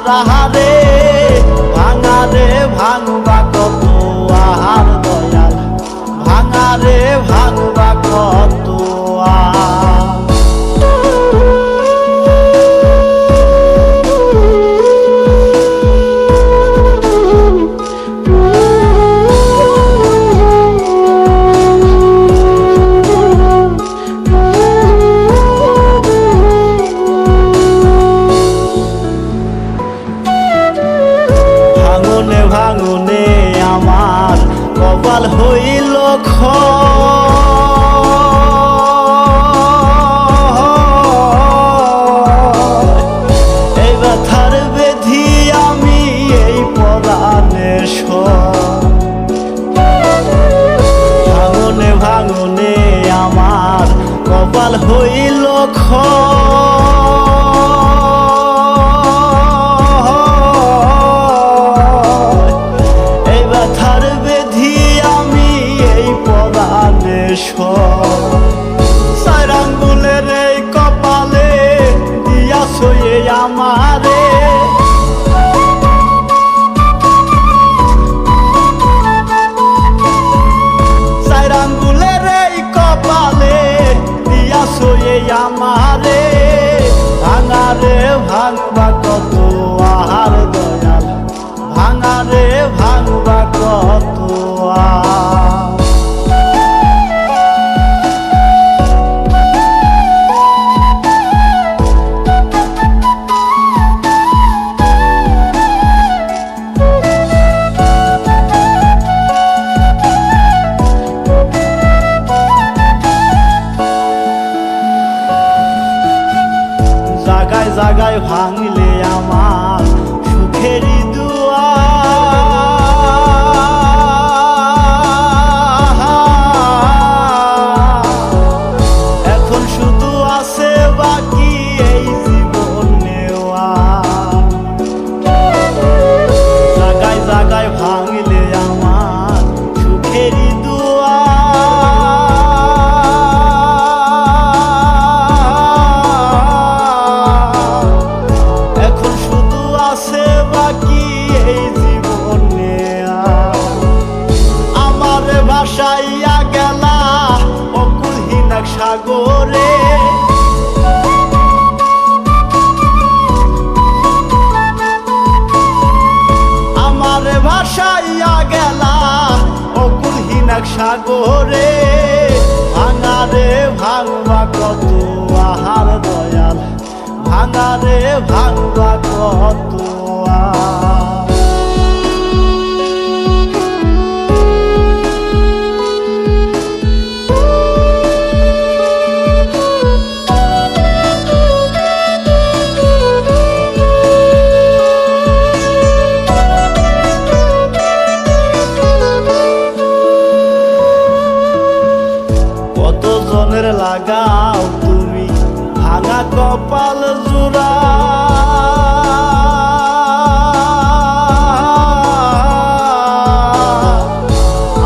তাহারে ভাঙারে ভাঙবা কত আর দয়াল ভাঙারে ভাঙবা কত ভাঙনে আমার কপাল হইল এই ব্যথার বেধি আমি এই পরাণে ভাঙনে ভাঙনে আমার কপাল হইল চার আঙ্গুলের এই কপালে দিয়াছো আমারে চার আঙ্গুলের এই কপালে দিয়াছো আমারে ভাঙারে ভাঙবা কত আর দয়াল ভাঙারে ভাঙবা কত জাগায় জাগায় ভাঙলে আমার সুখেরই দুয়ার এখন শুধু আছে বাকি এই জীবন নেওয়া জাগায় জাগায় ভাঙলে আমার সুখেরই ভাসাইয়া গেলা অকুলহীন এক সাগরে আমারে ভাসাইয়া গেলা অকুলহীন এক সাগরে ভাঙারে ভাঙবা কত আহার দয়াল ভাঙারে ভাঙবা কত কতজনের লাগাও তুমি ভাঙা কপাল জোড়া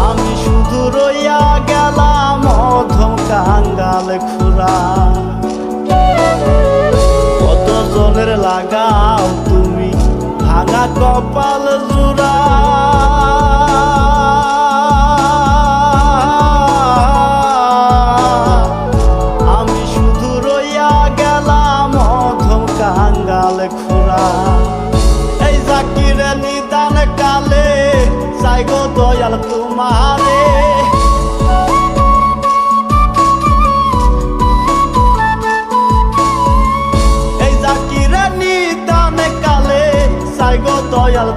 আমি শুধু রইয়া গেলাম অধম কাঙ্গাল খুরা কতজনের লাগাও তুমি ভাঙা কপাল জোড়া এই জাকিরে নিদান কালে চাই গো দয়াল তোমারে এই জাকিরে নিদান কালে চাই গো দয়াল